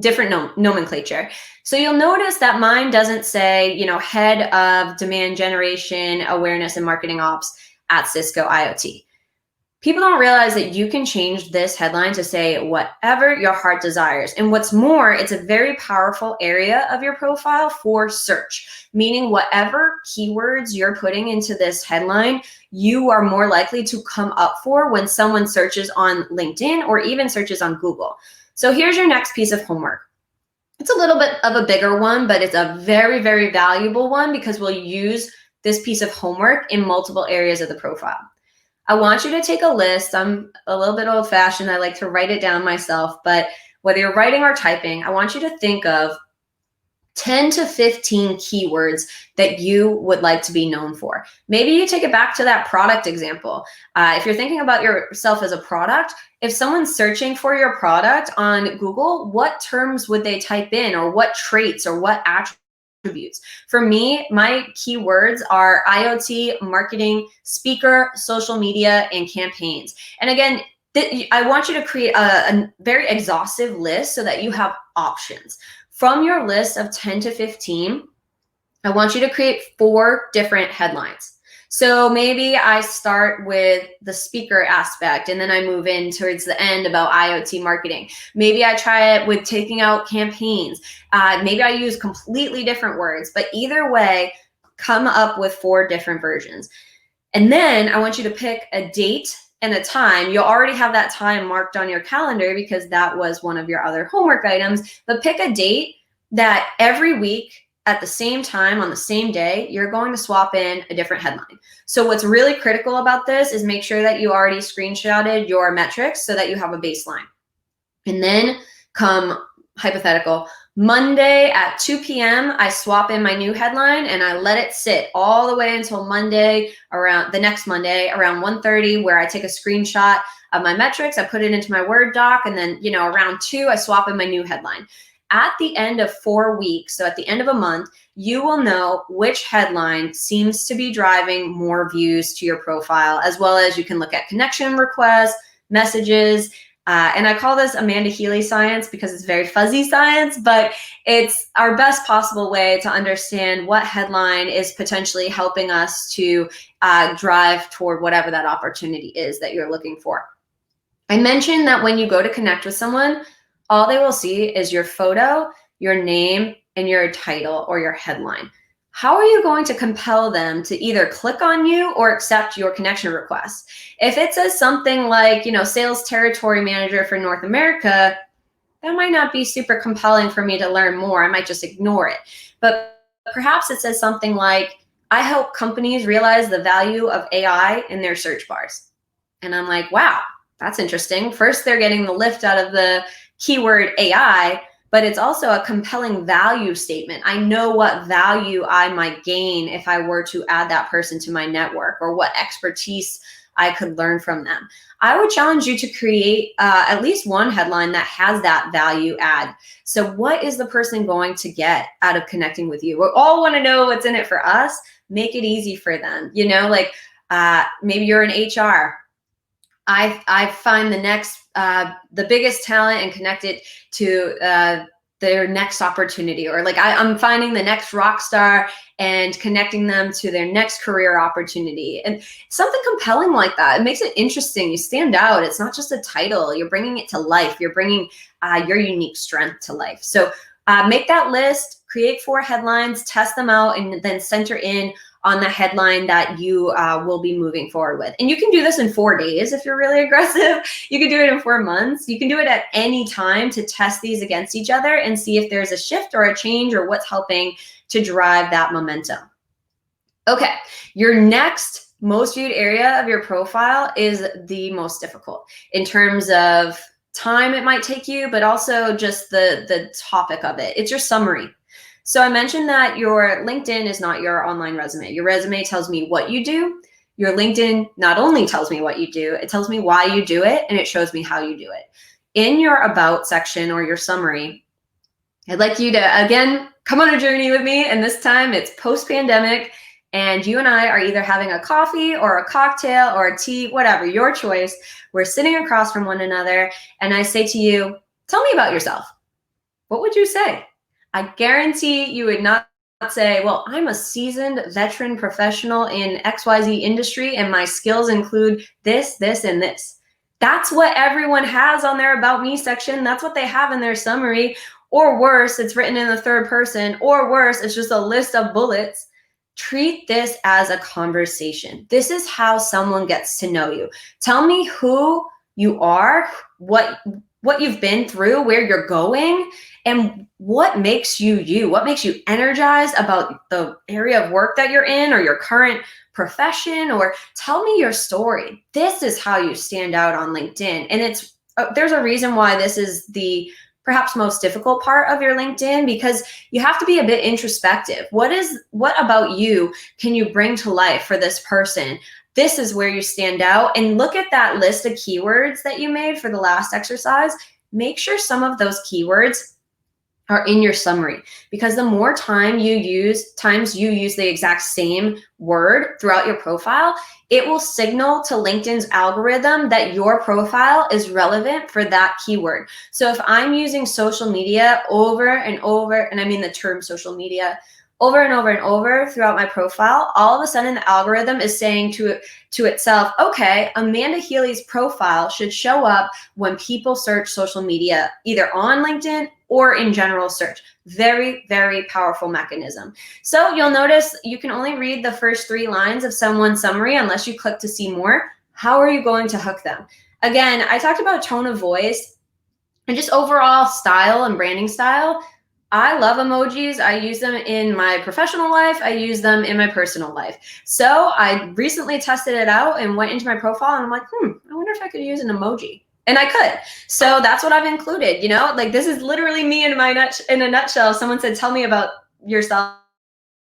different nomenclature. So you'll notice that mine doesn't say, head of demand generation, awareness, and marketing ops at Cisco IoT. People don't realize that you can change this headline to say whatever your heart desires. And what's more, it's a very powerful area of your profile for search, meaning whatever keywords you're putting into this headline, you are more likely to come up for when someone searches on LinkedIn or even searches on Google. So here's your next piece of homework. It's a little bit of a bigger one, but it's a very, very valuable one because we'll use this piece of homework in multiple areas of the profile. I want you to take a list. I'm a little bit old-fashioned. I like to write it down myself, but whether you're writing or typing, I want you to think of 10 to 15 keywords that you would like to be known for. Maybe you take it back to that product example. If you're thinking about yourself as a product, if someone's searching for your product on Google, what terms would they type in, or what traits or what attributes? For me, my keywords are IoT, marketing, speaker, social media, and campaigns. And again, I want you to create a very exhaustive list so that you have options. From your list of 10 to 15, I want you to create 4 different headlines. So maybe I start with the speaker aspect and then I move in towards the end about IoT marketing. Maybe I try it with taking out campaigns. Maybe I use completely different words, but either way, come up with 4 different versions. And then I want you to pick a date and a time. You'll already have that time marked on your calendar because that was one of your other homework items, but pick a date that every week at the same time on the same day, you're going to swap in a different headline. So what's really critical about this is make sure that you already screenshotted your metrics so that you have a baseline. And then come hypothetical, Monday at 2 p.m., I swap in my new headline and I let it sit all the way until Monday, around the next Monday, around 1:30, where I take a screenshot of my metrics, I put it into my Word doc, and then, around 2, I swap in my new headline. At the end of 4 weeks, so at the end of a month, you will know which headline seems to be driving more views to your profile, as well as you can look at connection requests, messages, and I call this Amanda Healy science because it's very fuzzy science, but it's our best possible way to understand what headline is potentially helping us to drive toward whatever that opportunity is that you're looking for. I mentioned that when you go to connect with someone, all they will see is your photo, your name, and your title or your headline. How are you going to compel them to either click on you or accept your connection request? If it says something like, sales territory manager for North America, that might not be super compelling for me to learn more. I might just ignore it. But perhaps it says something like, I help companies realize the value of AI in their search bars. And I'm like, wow, that's interesting. First, they're getting the lift out of the keyword AI, but it's also a compelling value statement. I know what value I might gain if I were to add that person to my network, or what expertise I could learn from them. I would challenge you to create at least one headline that has that value add. So what is the person going to get out of connecting with you? We all want to know what's in it for us. Make it easy for them. Maybe you're in HR. I find the biggest talent and connect it to their next opportunity, or I'm finding the next rock star and connecting them to their next career opportunity, and something compelling like that. It makes it interesting. You stand out. It's not just a title. You're bringing it to life. You're bringing your unique strength to life. So make that list, create 4 headlines, test them out, and then center in on the headline that you will be moving forward with. And you can do this in 4 days if you're really aggressive. You can do it in 4 months. You can do it at any time to test these against each other and see if there's a shift or a change or what's helping to drive that momentum. Okay, your next most viewed area of your profile is the most difficult in terms of time it might take you, but also just the topic of it. It's your summary. So I mentioned that your LinkedIn is not your online resume. Your resume tells me what you do. Your LinkedIn not only tells me what you do, it tells me why you do it, and it shows me how you do it. In your about section or your summary, I'd like you to, again, come on a journey with me. And this time it's post-pandemic, and you and I are either having a coffee or a cocktail or a tea, whatever, your choice. We're sitting across from one another, and I say to you, tell me about yourself. What would you say? I guarantee you would not say, well, I'm a seasoned veteran professional in XYZ industry, and my skills include this, this, and this. That's what everyone has on their About Me section. That's what they have in their summary. Or worse, it's written in the third person. Or worse, it's just a list of bullets. Treat this as a conversation. This is how someone gets to know you. Tell me who you are, what you've been through, where you're going, and what makes you you. What makes you energized about the area of work that you're in or your current profession, or tell me your story. This is how you stand out on LinkedIn. And there's a reason why this is the perhaps most difficult part of your LinkedIn, because you have to be a bit introspective. What about you can you bring to life for this person? This is where you stand out. And look at that list of keywords that you made for the last exercise. Make sure some of those keywords are in your summary, because the more times you use the exact same word throughout your profile, it will signal to LinkedIn's algorithm that your profile is relevant for that keyword. So if I'm using social media over and over, and I mean the term social media, over and over and over throughout my profile, all of a sudden the algorithm is saying to itself, okay, Amanda Healy's profile should show up when people search social media, either on LinkedIn or in general search. Very, very powerful mechanism. So you'll notice you can only read the first 3 lines of someone's summary unless you click to see more. How are you going to hook them? Again, I talked about tone of voice and just overall style and branding style. I love emojis. I use them in my professional life. I use them in my personal life. So I recently tested it out and went into my profile, and I'm like, I wonder if I could use an emoji. And I could. So that's what I've included. Like, this is literally me in a nutshell. If someone said, tell me about yourself,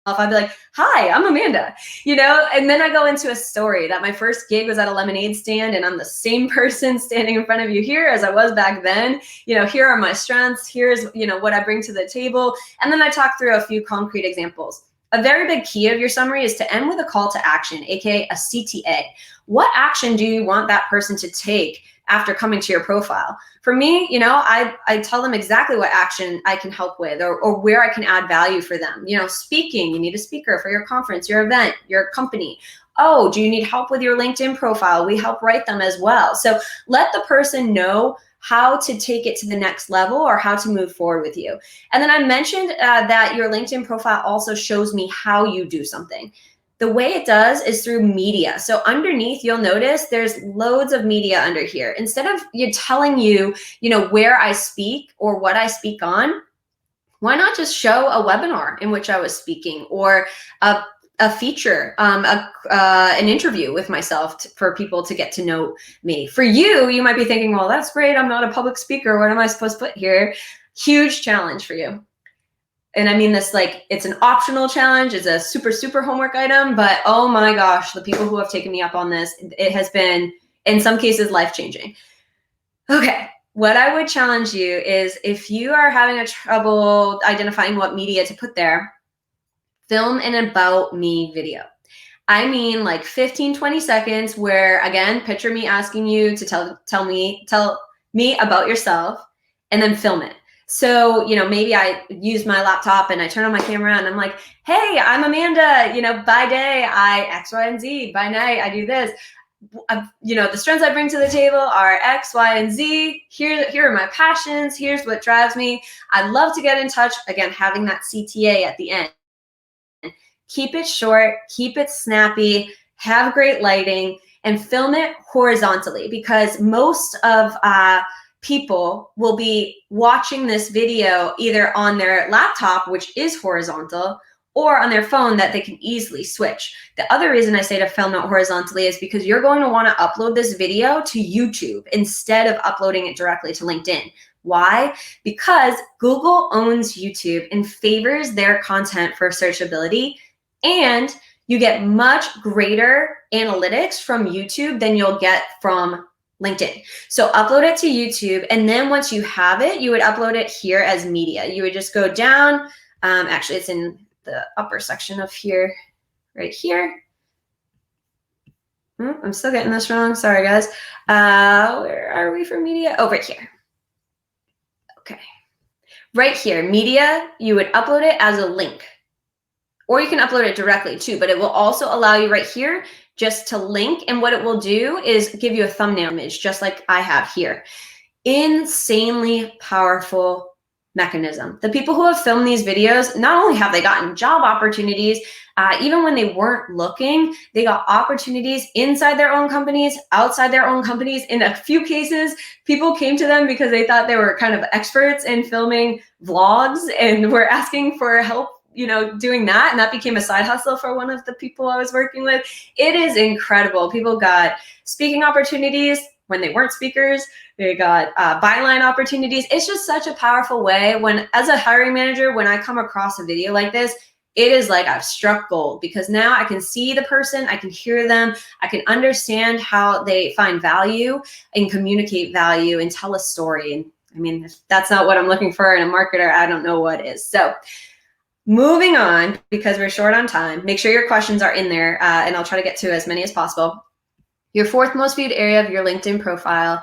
I'd be like, hi, I'm Amanda, and then I go into a story that my first gig was at a lemonade stand, and I'm the same person standing in front of you here as I was back then. Here are my strengths. Here's, what I bring to the table. And then I talk through a few concrete examples. A very big key of your summary is to end with a call to action, aka a CTA. What action do you want that person to take after coming to your profile? For me, I tell them exactly what action I can help with, or where I can add value for them. Speaking, you need a speaker for your conference, your event, your company. Oh, do you need help with your LinkedIn profile? We help write them as well. So let the person know how to take it to the next level or how to move forward with you. And then I mentioned that your LinkedIn profile also shows me how you do something. The way it does is through media. So underneath, you'll notice there's loads of media under here. Instead of telling you, where I speak or what I speak on, why not just show a webinar in which I was speaking, or a feature, an interview with myself for people to get to know me. For you, you might be thinking, well, that's great. I'm not a public speaker. What am I supposed to put here? Huge challenge for you. And I mean this like it's an optional challenge. It's a super, super homework item. But oh my gosh, the people who have taken me up on this, it has been, in some cases, life-changing. Okay. What I would challenge you is, if you are having a trouble identifying what media to put there, film an about me video. I mean like 15, 20 seconds where, again, picture me asking you to tell me about yourself, and then film it. So, maybe I use my laptop and I turn on my camera and I'm like, hey, I'm Amanda, by day I X, Y, and Z. By night I do this. The strengths I bring to the table are X, Y, and Z. Here are my passions. Here's what drives me. I'd love to get in touch. Again, having that CTA at the end. Keep it short, keep it snappy, have great lighting, and film it horizontally, because most of people will be watching this video either on their laptop, which is horizontal, or on their phone that they can easily switch. The other reason I say to film it horizontally is because you're going to want to upload this video to YouTube instead of uploading it directly to LinkedIn. Why? Because Google owns YouTube and favors their content for searchability, and you get much greater analytics from YouTube than you'll get from LinkedIn. So upload it to YouTube, and then once you have it, you would upload it here as media. You would just go down. Actually, it's in the upper section of here, right here. I'm still getting this wrong. Sorry, guys. Where are we for media? Oh, right here. Okay. Right here, media, you would upload it as a link. Or you can upload it directly too, but it will also allow you right here just to link. And what it will do is give you a thumbnail image, just like I have here. Insanely powerful mechanism. The people who have filmed these videos, not only have they gotten job opportunities, even when they weren't looking, they got opportunities inside their own companies, outside their own companies. In a few cases, people came to them because they thought they were kind of experts in filming vlogs and were asking for help, you know, doing that. And that became a side hustle for one of the people I was working with. It is incredible. People got speaking opportunities when they weren't speakers. They got byline opportunities. It's just such a powerful way. When, as a hiring manager, when I come across a video like this, it is like I've struck gold, because now I can see the person, I can hear them, I can understand how they find value and communicate value and tell a story. And I mean, if that's not what I'm looking for in a marketer, I don't know what is. So moving on, because we're short on time, make sure your questions are in there, and I'll try to get to as many as possible. Your fourth most viewed area of your LinkedIn profile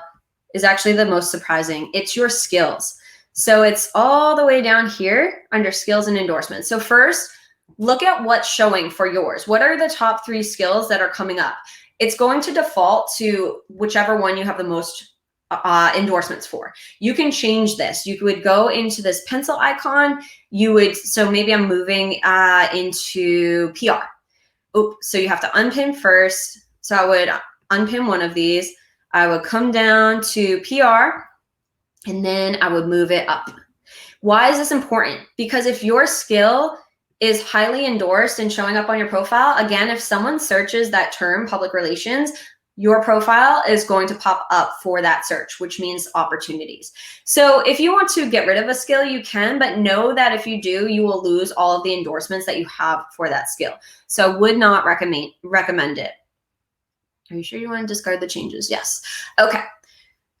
is actually the most surprising. It's your skills. So it's all the way down here under skills and endorsements. So first, look at what's showing for yours. What are the top 3 skills that are coming up? It's going to default to whichever one you have the most endorsements for. You can change this. You would go into this pencil icon. You would, so maybe I'm moving into PR. So you have to unpin first. So I would unpin one of these. I would come down to PR, and then I would move it up. Why is this important? Because if your skill is highly endorsed and showing up on your profile, again, if someone searches that term, public relations, your profile is going to pop up for that search, which means opportunities. So if you want to get rid of a skill, you can, but know that if you do, you will lose all of the endorsements that you have for that skill. So I would not recommend it. Are you sure you want to discard the changes? Yes. Okay.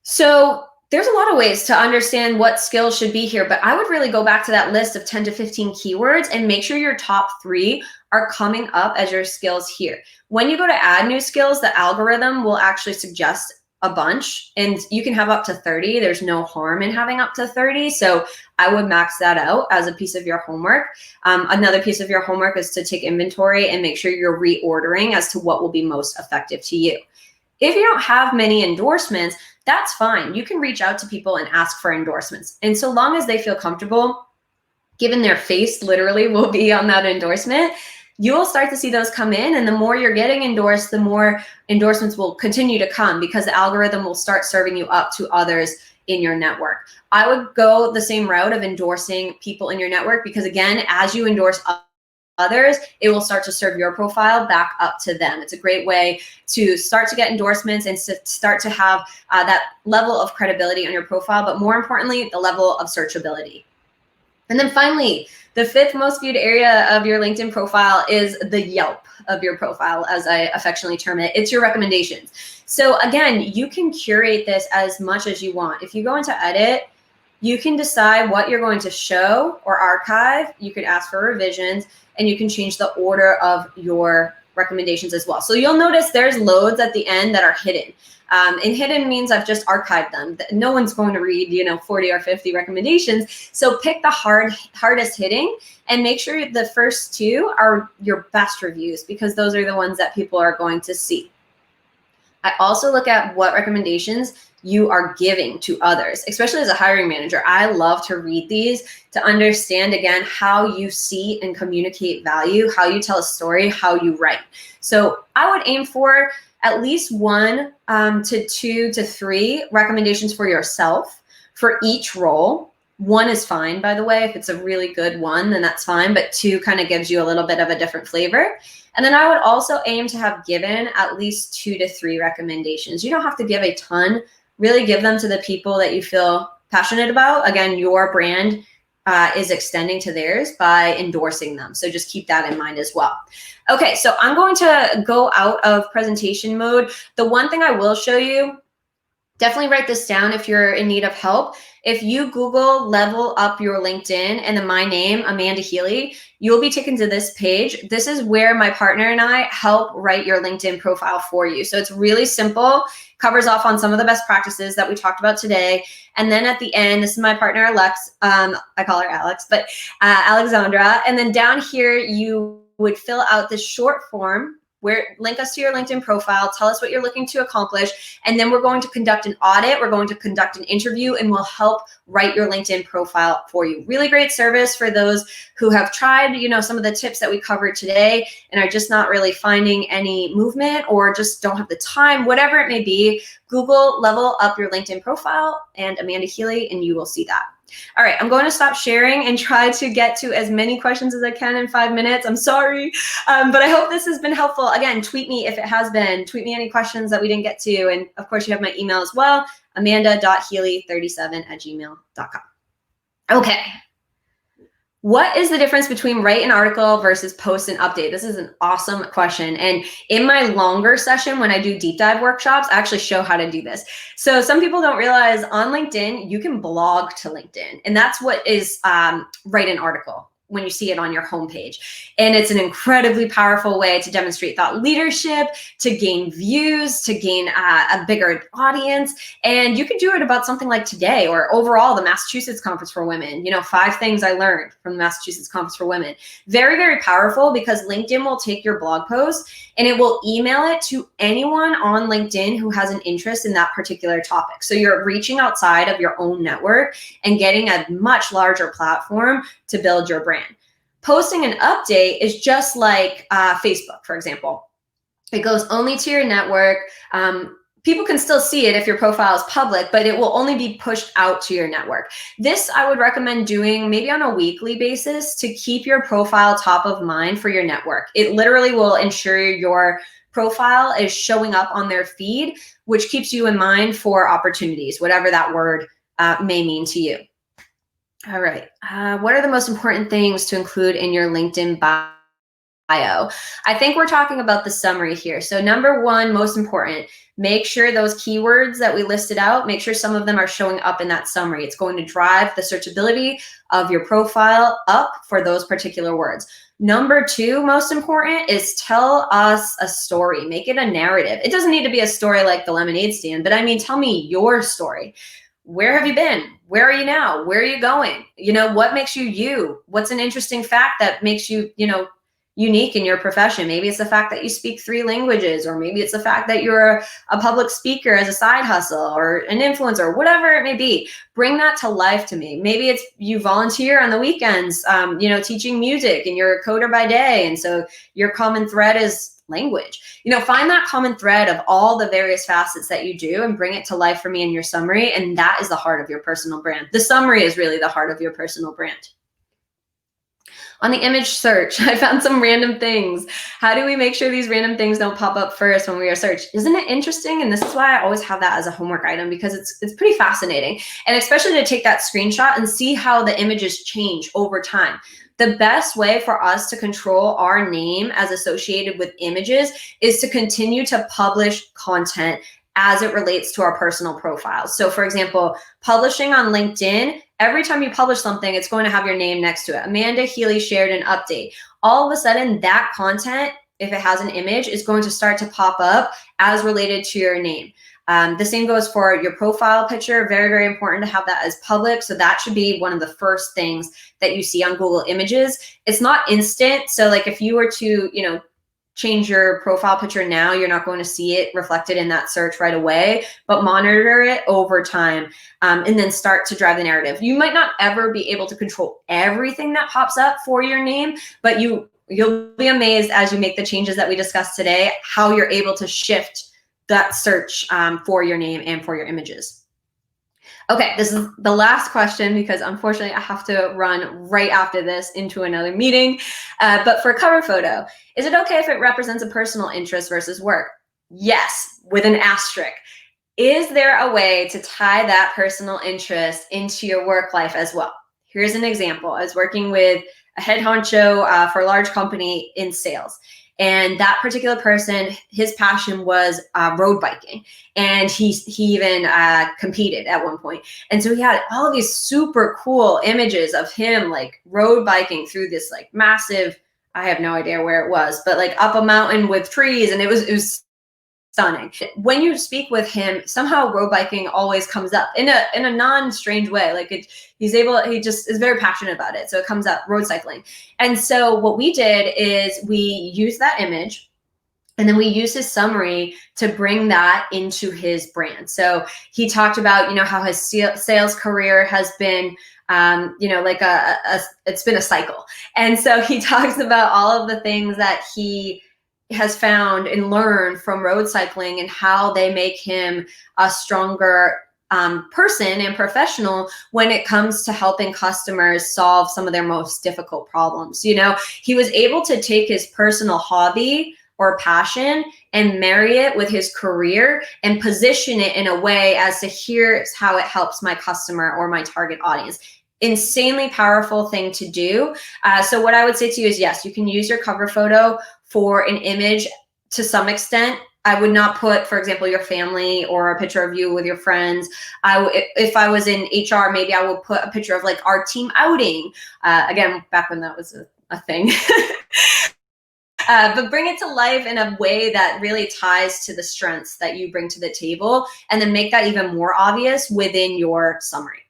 So there's a lot of ways to understand what skills should be here, but I would really go back to that list of 10 to 15 keywords and make sure your top 3 are coming up as your skills here. When you go to add new skills, the algorithm will actually suggest a bunch, and you can have up to 30. There's no harm in having up to 30. So I would max that out as a piece of your homework. Another piece of your homework is to take inventory and make sure you're reordering as to what will be most effective to you. If you don't have many endorsements, that's fine. You can reach out to people and ask for endorsements. And so long as they feel comfortable, given their face literally will be on that endorsement, you will start to see those come in. And the more you're getting endorsed, the more endorsements will continue to come, because the algorithm will start serving you up to others in your network. I would go the same route of endorsing people in your network, because again, as you endorse others, it will start to serve your profile back up to them. It's a great way to start to get endorsements and to start to have that level of credibility on your profile, but more importantly, the level of searchability. And then finally, the 5th most viewed area of your LinkedIn profile is the Yelp of your profile, as I affectionately term it. It's your recommendations. So again, you can curate this as much as you want. If you go into edit, you can decide what you're going to show or archive. You could ask for revisions, and you can change the order of your recommendations as well. So you'll notice there's loads at the end that are hidden. And hidden means I've just archived them. No one's going to read, 40 or 50 recommendations. So pick the hardest hitting, and make sure the first 2 are your best reviews, because those are the ones that people are going to see. I also look at what recommendations you are giving to others, especially as a hiring manager. I love to read these to understand, again, how you see and communicate value, how you tell a story, how you write. So I would aim for at least 1 to 2 to 3 recommendations for yourself for each role. 1 is fine, by the way. If it's a really good one, then that's fine, but 2 kind of gives you a little bit of a different flavor. And then I would also aim to have given at least 2 to 3 recommendations. You don't have to give a ton. Really give them to the people that you feel passionate about. Again, your brand is extending to theirs by endorsing them. So just keep that in mind as well. Okay, so I'm going to go out of presentation mode. The one thing I will show you, definitely write this down if you're in need of help. If you Google level up your LinkedIn and then my name, Amanda Healy, you'll be taken to this page. This is where my partner and I help write your LinkedIn profile for you. So it's really simple, covers off on some of the best practices that we talked about today. And then at the end, this is my partner, Alex. I call her Alex, but Alexandra. And then down here, you would fill out this short form where link us to your LinkedIn profile, tell us what you're looking to accomplish, and then we're going to conduct an audit, we're going to conduct an interview, and we'll help write your LinkedIn profile for you. Really great service for those who have tried, some of the tips that we covered today and are just not really finding any movement or just don't have the time, whatever it may be. Google level up your LinkedIn profile and Amanda Healy, and you will see that. All right, I'm going to stop sharing and try to get to as many questions as I can in 5 minutes. I'm sorry, but I hope this has been helpful. Again, tweet me if it has been. Tweet me any questions that we didn't get to. And of course, you have my email as well, amanda.healy37@gmail.com. Okay. What is the difference between write an article versus post and update? This is an awesome question. And in my longer session, when I do deep dive workshops, I actually show how to do this. So some people don't realize on LinkedIn, you can blog to LinkedIn. And that's what is write an article when you see it on your homepage. And it's an incredibly powerful way to demonstrate thought leadership, to gain views, to gain a bigger audience. And you could do it about something like today or overall the Massachusetts Conference for Women, 5 things I learned from the Massachusetts Conference for Women. Very, very powerful because LinkedIn will take your blog post and it will email it to anyone on LinkedIn who has an interest in that particular topic. So you're reaching outside of your own network and getting a much larger platform to build your brand. Posting an update is just like Facebook, for example. It goes only to your network. People can still see it if your profile is public, but it will only be pushed out to your network. This I would recommend doing maybe on a weekly basis to keep your profile top of mind for your network. It literally will ensure your profile is showing up on their feed, which keeps you in mind for opportunities, whatever that word may mean to you. All right. What are the most important things to include in your LinkedIn bio? I think we're talking about the summary here. So number 1, most important, make sure those keywords that we listed out, make sure some of them are showing up in that summary. It's going to drive the searchability of your profile up for those particular words. Number 2, most important, is tell us a story. Make it a narrative. It doesn't need to be a story like the lemonade stand, but I mean, tell me your story. Where have you been? Where are you now? Where are you going? What makes you you? What's an interesting fact that makes you, unique in your profession? Maybe it's the fact that you speak 3 languages, or maybe it's the fact that you're a public speaker as a side hustle or an influencer, whatever it may be. Bring that to life to me. Maybe it's you volunteer on the weekends, teaching music, and you're a coder by day. And so your common thread is language. Find that common thread of all the various facets that you do and bring it to life for me in your summary. And that is the heart of your personal brand. The summary is really the heart of your personal brand. On the image search, I found some random things. How do we make sure these random things don't pop up first when we are searched? Isn't it interesting? And this is why I always have that as a homework item, because it's pretty fascinating. And especially to take that screenshot and see how the images change over time. The best way for us to control our name as associated with images is to continue to publish content as it relates to our personal profiles. So for example, publishing on LinkedIn, every time you publish something, it's going to have your name next to it. Amanda Healy shared an update. All of a sudden, that content, if it has an image, is going to start to pop up as related to your name. The same goes for your profile picture. Very, very important to have that as public. So that should be one of the first things that you see on Google Images. It's not instant. So like if you were to, change your profile picture now, you're not going to see it reflected in that search right away, but monitor it over time, and then start to drive the narrative. You might not ever be able to control everything that pops up for your name, but you'll be amazed as you make the changes that we discussed today, how you're able to shift that search for your name and for your images. Okay, this is the last question because unfortunately I have to run right after this into another meeting. But for cover photo, is it okay if it represents a personal interest versus work? Yes, with an asterisk. Is there a way to tie that personal interest into your work life as well? Here's an example. I was working with a head honcho for a large company in sales. And that particular person, his passion was road biking. And he even competed at one point. And so he had all of these super cool images of him like road biking through this like massive, I have no idea where it was, but like up a mountain with trees. And it was stunning. When you speak with him, somehow road biking always comes up in a non-strange way. Like he just is very passionate about it. So it comes up, road cycling. And so what we did is we used that image and then we used his summary to bring that into his brand. So he talked about, how his sales career has been, like it's been a cycle. And so he talks about all of the things that he has found and learned from road cycling and how they make him a stronger person and professional when it comes to helping customers solve some of their most difficult problems. He was able to take his personal hobby or passion and marry it with his career and position it in a way as to here's how it helps my customer or my target audience. Insanely powerful thing to do. So what I would say to you is, yes, you can use your cover photo for an image to some extent. I would not put, for example, your family or a picture of you with your friends. If I was in HR, maybe I would put a picture of like our team outing. Again, back when that was a thing. But bring it to life in a way that really ties to the strengths that you bring to the table, and then make that even more obvious within your summary.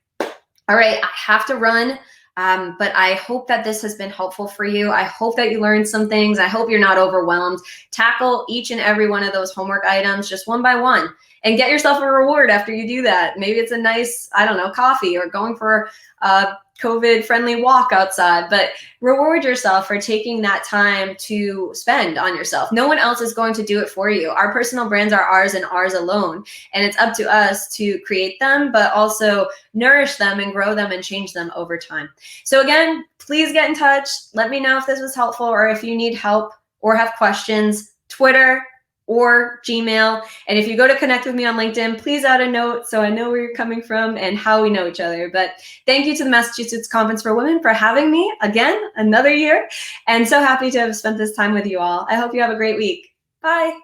All right, I have to run, but I hope that this has been helpful for you. I hope that you learned some things. I hope you're not overwhelmed. Tackle each and every one of those homework items just one by one and get yourself a reward after you do that. Maybe it's a nice, coffee or going for a COVID-friendly walk outside, but reward yourself for taking that time to spend on yourself. No one else is going to do it for you. Our personal brands are ours and ours alone, and it's up to us to create them, but also nourish them and grow them and change them over time. So again, please get in touch. Let me know if this was helpful or if you need help or have questions. Twitter or Gmail. And if you go to connect with me on LinkedIn, please add a note so I know where you're coming from and how we know each other. But thank you to the Massachusetts Conference for Women for having me again, another year. And so happy to have spent this time with you all. I hope you have a great week. Bye.